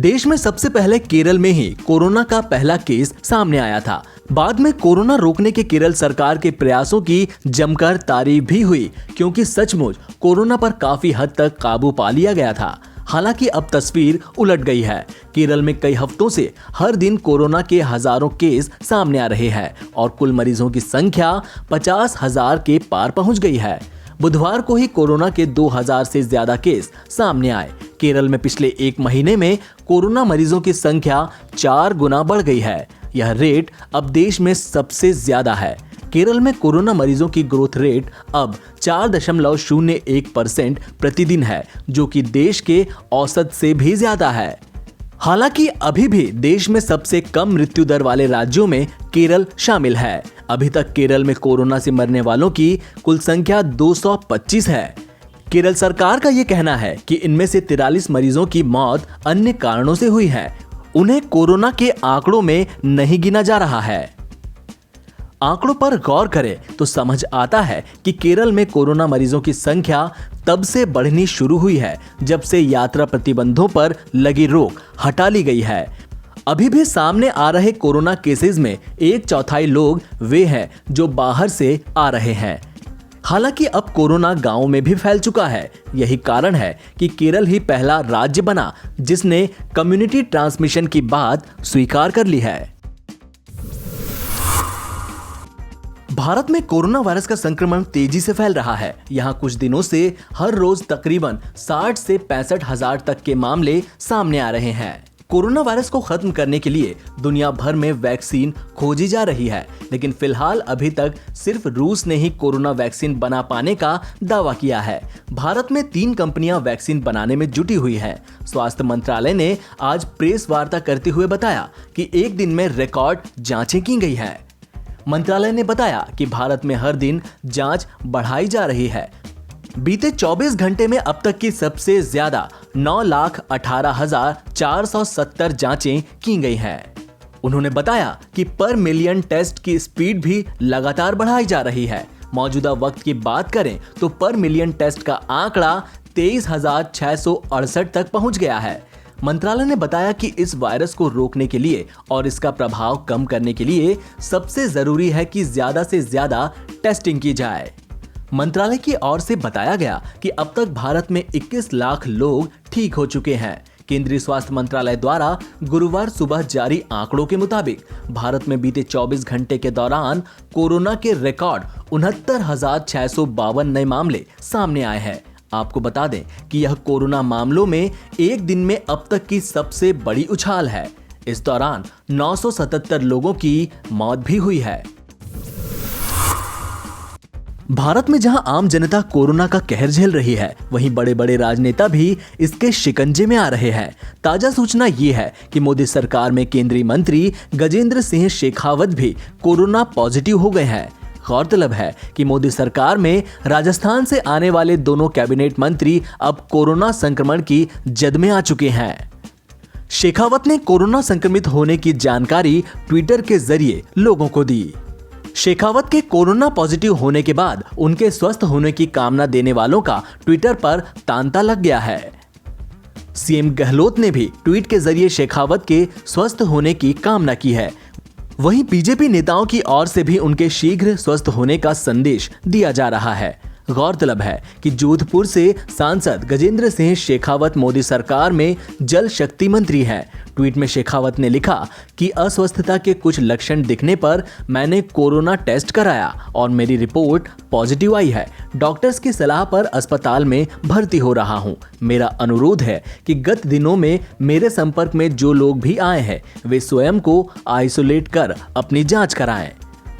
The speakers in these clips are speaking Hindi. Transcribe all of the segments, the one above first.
देश में सबसे पहले केरल में ही कोरोना का पहला केस सामने आया था। बाद में कोरोना रोकने के केरल सरकार के प्रयासों की जमकर तारीफ भी हुई, क्योंकि सचमुच कोरोना पर काफी हद तक काबू पा लिया गया था। हालांकि अब तस्वीर उलट गई है। केरल में कई हफ्तों से हर दिन कोरोना के हजारों केस सामने आ रहे हैं और कुल मरीजों की संख्या 50,000 के पार पहुंच गई है। बुधवार को ही कोरोना के 2000 से ज्यादा केस सामने आए। केरल में पिछले एक महीने में कोरोना मरीजों की संख्या 4 गुना बढ़ गई है। यह रेट अब देश में सबसे ज्यादा है। केरल में कोरोना मरीजों की ग्रोथ रेट अब 4.01% प्रतिदिन है, जो कि देश के औसत से भी ज्यादा है। हालांकि अभी भी देश में सबसे कम मृत्यु दर वाले राज्यों में केरल शामिल है। अभी तक केरल में कोरोना से मरने वालों की कुल संख्या 225 है। केरल सरकार का यह कहना है कि इनमें से 43 मरीजों की मौत अन्य कारणों से हुई है। उन्हें कोरोना के आंकड़ों में नहीं गिना जा रहा है। आंकड़ों पर गौर करें तो समझ आता है कि केरल में कोरोना मरीजों की संख्या तब से बढ़नी शुरू हुई है जब से यात्रा प्रतिबंधों पर लगी रोक हटा ली गई है। अभी भी सामने आ रहे कोरोना केसेस में 1/4 लोग वे हैं जो बाहर से आ रहे हैं। हालांकि अब कोरोना गांवों में भी फैल चुका है। यही कारण है कि केरल ही पहला राज्य बना जिसने कम्युनिटी ट्रांसमिशन की बात स्वीकार कर ली है। भारत में कोरोना वायरस का संक्रमण तेजी से फैल रहा है। यहाँ कुछ दिनों से हर रोज तकरीबन 60 से 65 हजार तक के मामले सामने आ रहे हैं। कोरोना वायरस को खत्म करने के लिए दुनिया भर में वैक्सीन खोजी जा रही है, लेकिन फिलहाल अभी तक सिर्फ रूस ने ही कोरोना वैक्सीन बना पाने का दावा किया है। भारत में 3 कंपनियां वैक्सीन बनाने में जुटी हुई हैं। स्वास्थ्य मंत्रालय ने आज प्रेस वार्ता करते हुए बताया कि एक दिन में रिकॉर्ड जांचें की गई है। मंत्रालय ने बताया कि भारत में हर दिन जांच बढ़ाई जा रही है। बीते 24 घंटे में अब तक की सबसे ज्यादा 9,18,470 जांचें की गई हैं। उन्होंने बताया कि पर मिलियन टेस्ट की स्पीड भी लगातार बढ़ाई जा रही है। मौजूदा वक्त की बात करें तो पर मिलियन टेस्ट का आंकड़ा 23,668 तक पहुंच गया है। मंत्रालय ने बताया कि इस वायरस को रोकने के लिए और इसका प्रभाव कम करने के लिए सबसे जरूरी है कि ज्यादा से ज्यादा टेस्टिंग की जाए। मंत्रालय की ओर से बताया गया कि अब तक भारत में 21 लाख लोग ठीक हो चुके हैं। केंद्रीय स्वास्थ्य मंत्रालय द्वारा गुरुवार सुबह जारी आंकड़ों के मुताबिक भारत में बीते 24 घंटे के दौरान कोरोना के रिकॉर्ड 69,652 नए मामले सामने आए हैं। आपको बता दें कि यह कोरोना मामलों में एक दिन में अब तक की सबसे बड़ी उछाल है। इस दौरान 977 लोगों की मौत भी हुई है। भारत में जहां आम जनता कोरोना का कहर झेल रही है, वहीं बड़े बड़े राजनेता भी इसके शिकंजे में आ रहे हैं। ताजा सूचना ये है कि मोदी सरकार में केंद्रीय मंत्री गजेंद्र सिंह शेखावत भी कोरोना पॉजिटिव हो गए हैं। गौरतलब है कि मोदी सरकार में राजस्थान से आने वाले दोनों कैबिनेट मंत्री अब कोरोना संक्रमण की जद में आ चुके हैं। शेखावत ने कोरोना संक्रमित होने की जानकारी ट्विटर के जरिए लोगों को दी। शेखावत के कोरोना पॉजिटिव होने के बाद उनके स्वस्थ होने की कामना देने वालों का ट्विटर पर तांता लग गया है। सीएम गहलोत ने भी ट्वीट के जरिए शेखावत के स्वस्थ होने की कामना की है। वहीं बीजेपी नेताओं की ओर से भी उनके शीघ्र स्वस्थ होने का संदेश दिया जा रहा है। गौरतलब है कि जोधपुर से सांसद गजेंद्र सिंह शेखावत मोदी सरकार में जल शक्ति मंत्री हैं। ट्वीट में शेखावत ने लिखा कि अस्वस्थता के कुछ लक्षण दिखने पर मैंने कोरोना टेस्ट कराया और मेरी रिपोर्ट पॉजिटिव आई है। डॉक्टर्स की सलाह पर अस्पताल में भर्ती हो रहा हूं। मेरा अनुरोध है कि गत दिनों में मेरे संपर्क में जो लोग भी आए हैं वे स्वयं को आइसोलेट कर अपनी जांच कराएं।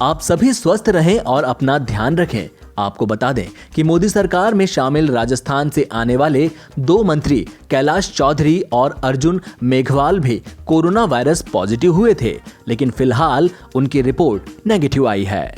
आप सभी स्वस्थ रहें और अपना ध्यान रखें। आपको बता दें कि मोदी सरकार में शामिल राजस्थान से आने वाले 2 मंत्री कैलाश चौधरी और अर्जुन मेघवाल भी कोरोना वायरस पॉजिटिव हुए थे, लेकिन फिलहाल उनकी रिपोर्ट नेगेटिव आई है।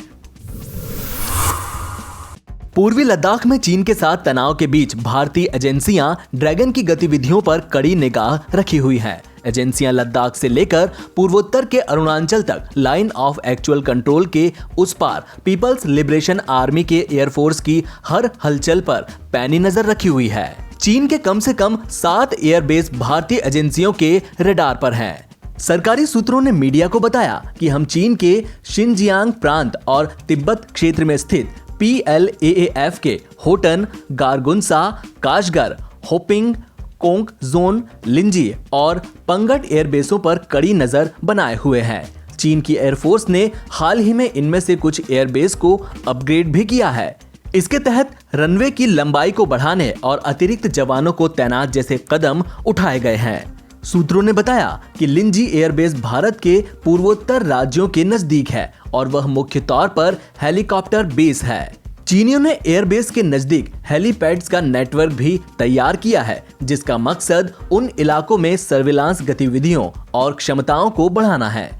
पूर्वी लद्दाख में चीन के साथ तनाव के बीच भारतीय एजेंसियां ड्रैगन की गतिविधियों पर कड़ी निगाह रखी हुई हैं। एजेंसियां लद्दाख से लेकर पूर्वोत्तर के अरुणाचल तक लाइन ऑफ एक्चुअल कंट्रोल के उस पार पीपल्स लिबरेशन आर्मी के एयरफोर्स की हर हलचल पर पैनी नजर रखी हुई है। चीन के कम से कम 7 एयरबेस भारतीय एजेंसियों के रडार पर हैं। सरकारी सूत्रों ने मीडिया को बताया कि हम चीन के शिनजियांग प्रांत और तिब्बत क्षेत्र में स्थित PLAAF के होटन, गारगुनसा, काशगर, होपिंग, कोंक जोन, लिंजी और पंगट एयरबेसों पर कड़ी नजर बनाए हुए हैं। चीन की एयरफोर्स ने हाल ही में इनमें से कुछ एयरबेस को अपग्रेड भी किया है। इसके तहत रनवे की लंबाई को बढ़ाने और अतिरिक्त जवानों को तैनात जैसे कदम उठाए गए हैं। सूत्रों ने बताया कि लिंजी एयरबेस भारत के पूर्वोत्तर राज्यों के नजदीक है और वह मुख्य तौर पर हेलीकॉप्टर बेस है। चीनियों ने एयरबेस के नजदीक हेलीपैड्स का नेटवर्क भी तैयार किया है, जिसका मकसद उन इलाकों में सर्विलांस गतिविधियों और क्षमताओं को बढ़ाना है।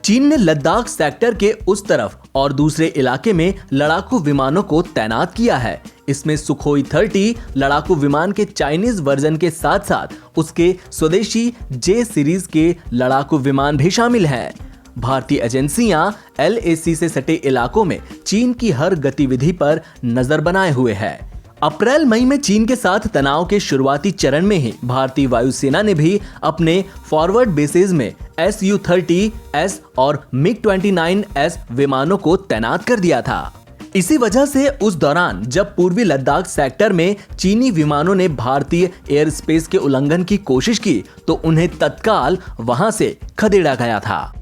चीन ने लद्दाख सेक्टर के उस तरफ और दूसरे इलाके में लड़ाकू विमानों को तैनात किया है। इसमें सुखोई 30 लड़ाकू विमान के चाइनीज वर्जन के साथ साथ उसके स्वदेशी J सीरीज के लड़ाकू विमान भी शामिल हैं। भारतीय एजेंसियां LAC से सटे इलाकों में चीन की हर गतिविधि पर नजर बनाए हुए है। अप्रैल मई में चीन के साथ तनाव के शुरुआती चरण में ही भारतीय वायुसेना ने भी अपने फॉरवर्ड बेसेस में Su-30S और MiG-29S विमानों को तैनात कर दिया था। इसी वजह से उस दौरान जब पूर्वी लद्दाख सेक्टर में चीनी विमानों ने भारतीय एयर स्पेस के उल्लंघन की कोशिश की तो उन्हें तत्काल वहां से खदेड़ा गया था।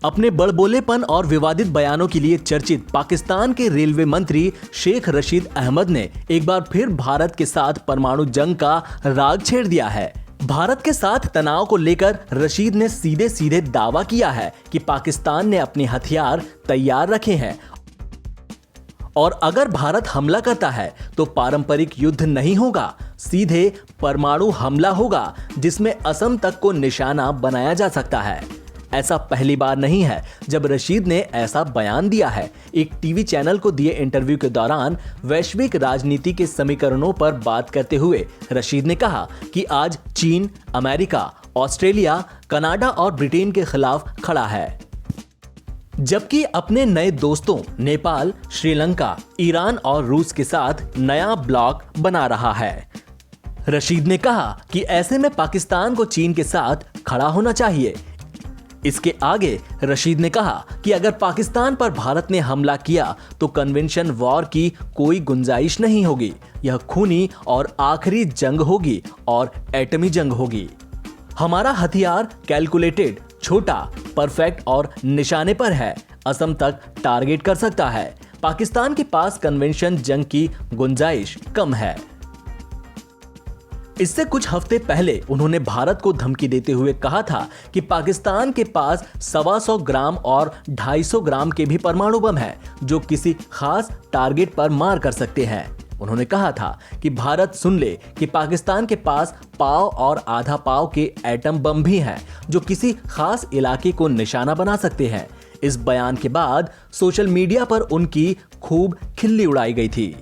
अपने बड़बोलेपन और विवादित बयानों के लिए चर्चित पाकिस्तान के रेलवे मंत्री शेख रशीद अहमद ने एक बार फिर भारत के साथ परमाणु जंग का राग छेड़ दिया है। भारत के साथ तनाव को लेकर रशीद ने सीधे सीधे दावा किया है कि पाकिस्तान ने अपने हथियार तैयार रखे हैं और अगर भारत हमला करता है तो पारंपरिक युद्ध नहीं होगा, सीधे परमाणु हमला होगा जिसमें असम तक को निशाना बनाया जा सकता है। ऐसा पहली बार नहीं है जब रशीद ने ऐसा बयान दिया है। एक टीवी चैनल को दिए इंटरव्यू के दौरान वैश्विक राजनीति के समीकरणों पर बात करते हुए रशीद ने कहा कि आज चीन, अमेरिका, ऑस्ट्रेलिया, कनाडा और ब्रिटेन के खिलाफ खड़ा है, जबकि अपने नए दोस्तों नेपाल, श्रीलंका, ईरान और रूस के साथ नया ब्लॉक बना रहा है। रशीद ने कहा कि ऐसे में पाकिस्तान को चीन के साथ खड़ा होना चाहिए। इसके आगे रशीद ने कहा कि अगर पाकिस्तान पर भारत ने हमला किया तो कन्वेंशन वॉर की कोई गुंजाइश नहीं होगी। यह खूनी और आखिरी जंग होगी और एटमी जंग होगी। हमारा हथियार कैलकुलेटेड, छोटा, परफेक्ट और निशाने पर है। असम तक टारगेट कर सकता है। पाकिस्तान के पास कन्वेंशन जंग की गुंजाइश कम है। इससे कुछ हफ्ते पहले उन्होंने भारत को धमकी देते हुए कहा था कि पाकिस्तान के पास 125 ग्राम और 250 ग्राम के भी परमाणु बम है जो किसी खास टारगेट पर मार कर सकते हैं। उन्होंने कहा था कि भारत सुन ले कि पाकिस्तान के पास पाव और आधा पाव के एटम बम भी हैं जो किसी खास इलाके को निशाना बना सकते हैं। इस बयान के बाद सोशल मीडिया पर उनकी खूब खिल्ली उड़ाई गई थी।